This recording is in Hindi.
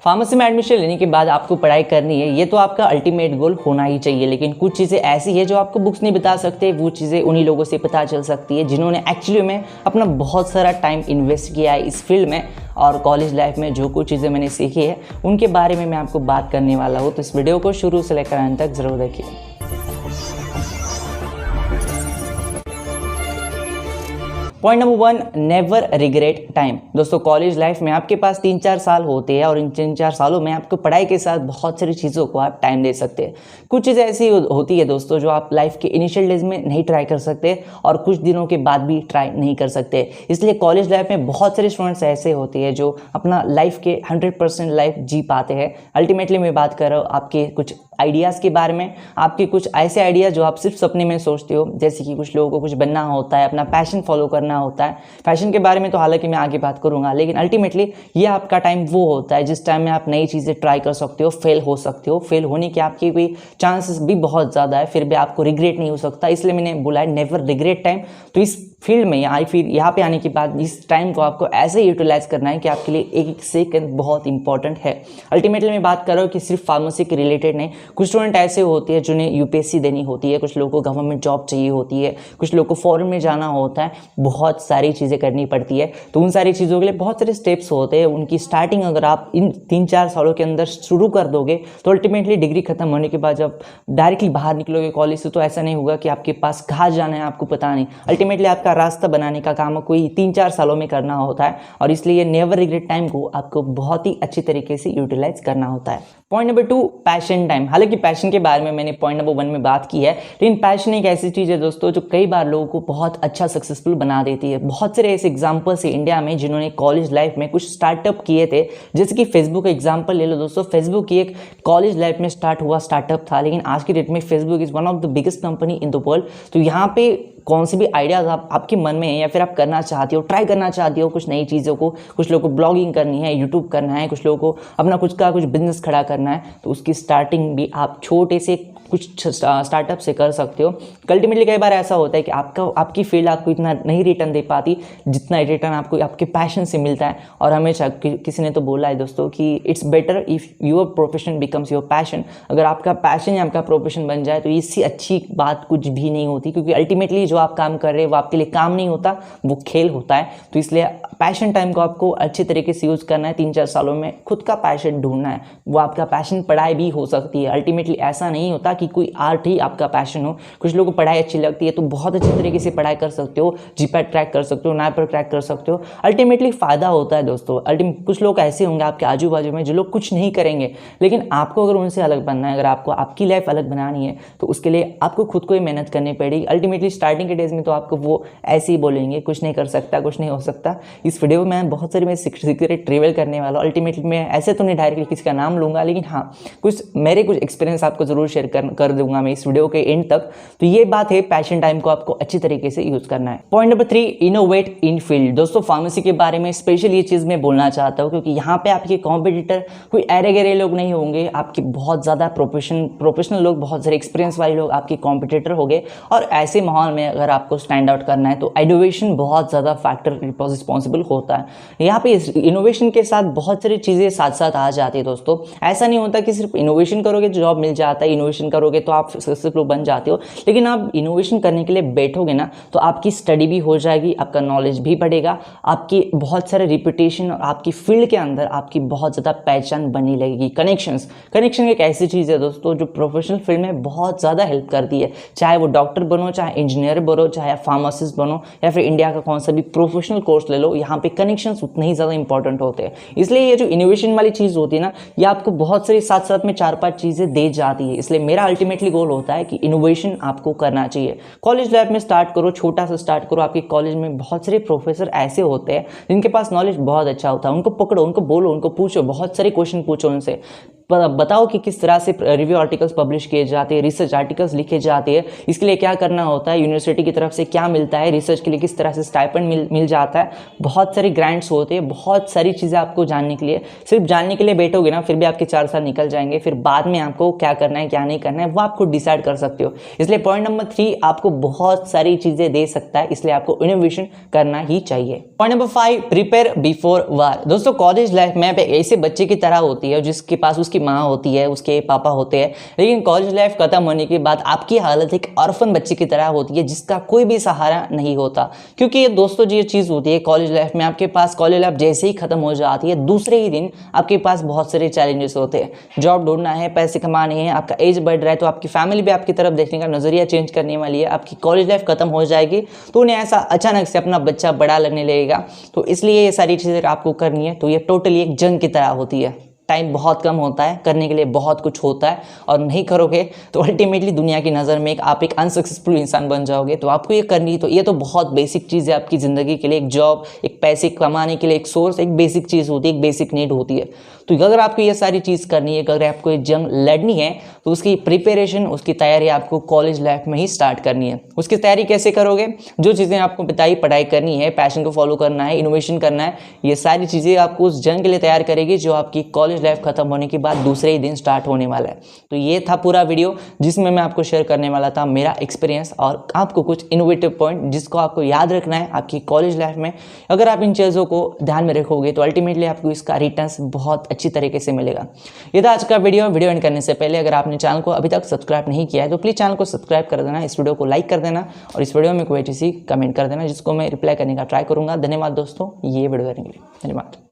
फार्मेसी में एडमिशन लेने के बाद आपको पढ़ाई करनी है, ये तो आपका अल्टीमेट गोल होना ही चाहिए। लेकिन कुछ चीज़ें ऐसी है जो आपको बुक्स नहीं बता सकते, वो चीज़ें उन्हीं लोगों से पता चल सकती है जिन्होंने एक्चुअली में अपना बहुत सारा टाइम इन्वेस्ट किया है इस फील्ड में। और कॉलेज लाइफ में जो कुछ चीज़ें मैंने सीखी है उनके बारे में मैं आपको बात करने वाला हूँ, तो इस वीडियो को शुरू से लेकर अंत तक ज़रूर देखिए। Point number 1, never regret time. दोस्तों कॉलेज लाइफ में आपके पास 3-4 साल होते हैं और इन 3-4 सालों में आपको पढ़ाई के साथ बहुत सारी चीज़ों को आप टाइम दे सकते हैं। कुछ चीज़ें ऐसी होती है दोस्तों जो आप लाइफ के इनिशियल डेज में नहीं ट्राई कर सकते और कुछ दिनों के बाद भी ट्राई नहीं कर सकते। इसलिए कॉलेज लाइफ में बहुत सारे स्टूडेंट्स ऐसे होते हैं जो अपना लाइफ के 100% लाइफ जी पाते हैं। अल्टीमेटली मैं बात कर रहा हूँ आपके कुछ आइडियाज़ के बारे में, आपके कुछ ऐसे आइडियाज़ जो आप सिर्फ सपने में सोचते हो, जैसे कि कुछ लोगों को कुछ बनना होता है, अपना पैशन फॉलो करना होता है। फैशन के बारे में तो हालांकि मैं आगे बात करूंगा, लेकिन अल्टीमेटली ये आपका टाइम वो होता है जिस टाइम में आप नई चीज़ें ट्राई कर सकते हो, फेल हो सकते हो। फेल होने के आपके भी चांसेस भी बहुत ज़्यादा है, फिर भी आपको रिग्रेट नहीं हो सकता। इसलिए मैंने बोला है नेवर रिग्रेट टाइम। तो इस फील्ड में यहाँ पे आने के बाद इस टाइम को आपको ऐसे यूटिलाइज करना है कि आपके लिए एक एक सेकंड बहुत इंपॉर्टेंट है। अल्टीमेटली मैं बात कर रहा हूँ कि सिर्फ फार्मेसी के रिलेटेड नहीं, कुछ स्टूडेंट ऐसे होते हैं जिन्हें यूपीएससी देनी होती है, कुछ लोगों को गवर्नमेंट जॉब चाहिए होती है, कुछ लोगों को फॉरेन में जाना होता है, बहुत सारी चीज़ें करनी पड़ती है। तो उन सारी चीज़ों के लिए बहुत सारे स्टेप्स होते हैं। उनकी स्टार्टिंग अगर आप इन 3-4 सालों के अंदर शुरू कर दोगे तो अल्टीमेटली डिग्री खत्म होने के बाद जब डायरेक्टली बाहर निकलोगे कॉलेज से, तो ऐसा नहीं होगा कि आपके पास कहाँ जाना है आपको पता नहीं। अल्टीमेटली आपका रास्ता बनाने का काम कोई 3-4 सालों में करना होता है और इसलिए नेवर रिग्रेट टाइम को आपको बहुत ही अच्छी तरीके से यूटिलाइज करना होता है। Point number 2, passion time. हालांकि पैशन के बारे में मैंने पॉइंट नंबर 1 में बात की है, लेकिन पैशन एक ऐसी चीज़ है दोस्तों जो कई बार लोगों को बहुत अच्छा सक्सेसफुल बना देती है। बहुत सारे ऐसे एग्जांपल्स है इंडिया में जिन्होंने कॉलेज लाइफ में कुछ स्टार्टअप किए थे, जैसे कि फेसबुक का एग्जांपल ले लो दोस्तों। फेसबुक की एक कॉलेज लाइफ में स्टार्ट हुआ स्टार्टअप था, लेकिन आज की डेट में Facebook is one of the biggest company in the world. तो यहाँ पे कौन सी भी आइडियाज़ आपके मन में है या फिर आप करना चाहते हो, ट्राई करना चाहते हो कुछ नई चीज़ों को, कुछ लोगों को ब्लॉगिंग करनी है, यूट्यूब करना है, कुछ लोगों को अपना कुछ बिजनेस खड़ा करना है, तो उसकी स्टार्टिंग भी आप छोटे से कुछ स्टार्टअप से कर सकते हो। अल्टीमेटली कई बार ऐसा होता है कि आपकी फील्ड आपको इतना नहीं रिटर्न दे पाती जितना रिटर्न आपको आपके पैशन से मिलता है। और हमेशा किसी ने तो बोला है दोस्तों कि it's better if your profession becomes your passion. अगर आपका पैशन या आपका प्रोफेशन बन जाए तो इससे अच्छी बात कुछ भी नहीं होती, क्योंकि अल्टीमेटली जो आप काम कर रहे हैं वो आपके लिए काम नहीं होता, वो खेल होता है। तो इसलिए पैशन टाइम को आपको अच्छे तरीके से यूज़ करना है। 3-4 सालों में खुद का पैशन ढूंढना है। वो आपका पैशन पढ़ाई भी हो सकती है। अल्टीमेटली ऐसा नहीं होता कि कोई आर्ट ही आपका पैशन हो। कुछ लोगों को पढ़ाई अच्छी लगती है तो बहुत अच्छे तरीके से पढ़ाई कर सकते हो, जीपैट क्रैक कर सकते हो, नाइपर क्रैक कर सकते हो। अल्टीमेटली फ़ायदा होता है दोस्तों। कुछ लोग ऐसे होंगे आपके आजू बाजू में जो लोग कुछ नहीं करेंगे, लेकिन आपको अगर उनसे अलग बनना है, अगर आपको आपकी लाइफ अलग बनानी है, तो उसके लिए आपको खुद को ही मेहनत करनी पड़ेगी। अल्टीमेटली स्टार्टिंग के डेज में तो आपको वो ऐसे ही बोलेंगे कुछ नहीं कर सकता, कुछ नहीं हो सकता। इस वीडियो में मैं बहुत सारी सीक्रेट ट्रेवल करने वाला हूँ। अल्टीमेटली मैं ऐसे तो नहीं डायरेक्टली किसी का नाम लूँगा, लेकिन हाँ कुछ एक्सपीरियंस आपको ज़रूर शेयर कर दूंगा मैं इस वीडियो के एंड तक। तो ये बात है, पैशन टाइम को आपको अच्छी तरीके से यूज करना है। पॉइंट नंबर 3, इनोवेट इन फील्ड। दोस्तों फार्मेसी के बारे में स्पेशल ये चीज़ मैं बोलना चाहता हूँ, क्योंकि यहाँ पे आपके कॉम्पिटिटर कोई अरे गहरे लोग नहीं होंगे, आपके बहुत ज़्यादा प्रोफेशनल लोग, बहुत सारे एक्सपीरियंस वाले लोग आपके कॉम्पिटिटर होंगे। और ऐसे माहौल में अगर आपको स्टैंड आउट करना है तो इनोवेशन बहुत ज़्यादा फैक्टर रिस्पॉन्सिबल होता है। यहाँ पे इनोवेशन के साथ बहुत सारी चीज़ें साथ साथ आ जाती है दोस्तों। ऐसा नहीं होता कि सिर्फ इनोवेशन करोगे तो जॉब मिल जाता है, इनोवेशन करोगे तो आप सक्सेसफुल बन जाते हो। लेकिन आप इनोवेशन करने के लिए बैठोगे ना तो आपकी स्टडी भी हो जाएगी, आपका नॉलेज भी बढ़ेगा, आपकी बहुत सारे रिपुटेशन और आपकी फील्ड के अंदर आपकी बहुत ज़्यादा पहचान बनी लगेगी। कनेक्शन एक ऐसी चीज़ है दोस्तों जो प्रोफेशनल फील्ड में बहुत ज़्यादा हेल्प करती है। चाहे वो डॉक्टर बनो, चाहे इंजीनियर बनो, चाहे फार्मासिस्ट बनो, या फिर इंडिया का कौन सा भी प्रोफेशनल कोर्स ले लो, यहाँ पे कनेक्शंस उतने ही ज़्यादा इंपॉर्टेंट होते हैं। इसलिए ये जो इनोवेशन वाली चीज़ होती है ना, ये आपको बहुत सारी साथ साथ में 4-5 चीज़ें दे जाती है। इसलिए मेरा अल्टीमेटली गोल होता है कि इनोवेशन आपको करना चाहिए। कॉलेज लाइफ में स्टार्ट करो, छोटा सा स्टार्ट करो। आपके कॉलेज में बहुत सारे प्रोफेसर ऐसे होते हैं जिनके पास नॉलेज बहुत अच्छा होता है। उनको पकड़ो, उनको बोलो, उनको पूछो, बहुत सारे क्वेश्चन पूछो उनसे। बताओ कि किस तरह से रिव्यू आर्टिकल्स पब्लिश किए जाते हैं, रिसर्च आर्टिकल्स लिखे जाते हैं, इसके लिए क्या करना होता है, यूनिवर्सिटी की तरफ से क्या मिलता है, रिसर्च के लिए किस तरह से स्टाइपेंड मिल जाता है। बहुत सारे ग्रांट्स होते हैं, बहुत सारी चीज़ें आपको जानने के लिए। सिर्फ जानने के लिए बैठोगे ना फिर भी आपके 4 साल निकल जाएंगे। फिर बाद में आपको क्या करना है क्या नहीं करना करना है वो आप खुद डिसाइड कर सकते हो। इसलिए पॉइंट नंबर 3 आपको बहुत सारी चीज़ें दे सकता है, इसलिए आपको इनोवेशन करना ही चाहिए। पॉइंट नंबर 5 प्रिपेयर बिफोर वार। दोस्तों कॉलेज लाइफ में ऐसे बच्चे की तरह होती है जिसके पास उसकी माँ होती है, उसके पापा होते हैं, लेकिन कॉलेज लाइफ खत्म होने के बाद आपकी हालत एक ऑर्फन बच्चे की तरह होती है जिसका कोई भी सहारा नहीं होता। क्योंकि ये दोस्तों ये चीज़ होती है कॉलेज लाइफ में, आपके पास कॉलेज लाइफ जैसे ही खत्म हो जाती है दूसरे ही दिन आपके पास बहुत सारे चैलेंजेस होते हैं। जॉब ढूंढना है, पैसे कमाने हैं, आपका एज बढ़ रहा है तो आपकी फैमिली भी आपकी तरफ देखने का नजरिया चेंज करने वाली है। आपकी कॉलेज लाइफ खत्म हो जाएगी तो उन्हें ऐसा अचानक से अपना बच्चा बड़ा लगने लगेगा। तो इसलिए ये सारी चीज़ें आपको करनी है। तो ये टोटली एक जंग की तरह होती है, टाइम बहुत कम होता है, करने के लिए बहुत कुछ होता है, और नहीं करोगे तो अल्टीमेटली दुनिया की नज़र में आप एक अनसक्सेसफुल इंसान बन जाओगे। तो आपको ये करनी, तो ये तो बहुत बेसिक चीज़ है आपकी ज़िंदगी के लिए। एक जॉब, एक पैसे कमाने के लिए एक सोर्स, एक बेसिक चीज़ होती है, एक बेसिक नीड होती है। तो अगर आपको ये सारी चीज़ करनी है, अगर आपको ये जंग लड़नी है तो उसकी प्रिपरेशन, उसकी तैयारी आपको कॉलेज लाइफ में ही स्टार्ट करनी है। उसकी तैयारी कैसे करोगे? जो चीज़ें आपको बताई, पढ़ाई करनी है, पैशन को फॉलो करना है, इनोवेशन करना है, ये सारी चीज़ें आपको उस जंग के लिए तैयार करेगी जो आपकी कॉलेज लाइफ खत्म होने के बाद दूसरे ही दिन स्टार्ट होने वाला है। तो ये था पूरा वीडियो जिसमें मैं आपको शेयर करने वाला था मेरा एक्सपीरियंस और आपको कुछ इनोवेटिव पॉइंट जिसको आपको याद रखना है आपकी कॉलेज लाइफ में। अगर आप इन चीज़ों को ध्यान में रखोगे तो अल्टीमेटली आपको इसका रिटर्न्स बहुत अच्छी तरीके से मिलेगा। ये था आज का वीडियो एंड करने से पहले अगर आपने चैनल को अभी तक सब्सक्राइब नहीं किया है तो प्लीज़ चैनल को सब्सक्राइब कर देना, इस वीडियो को लाइक कर देना और इस वीडियो में कोई अच्छी सी कमेंट कर देना जिसको मैं रिप्लाई करने का ट्राई करूँगा। धन्यवाद दोस्तों ये वीडियो करने के लिए, धन्यवाद।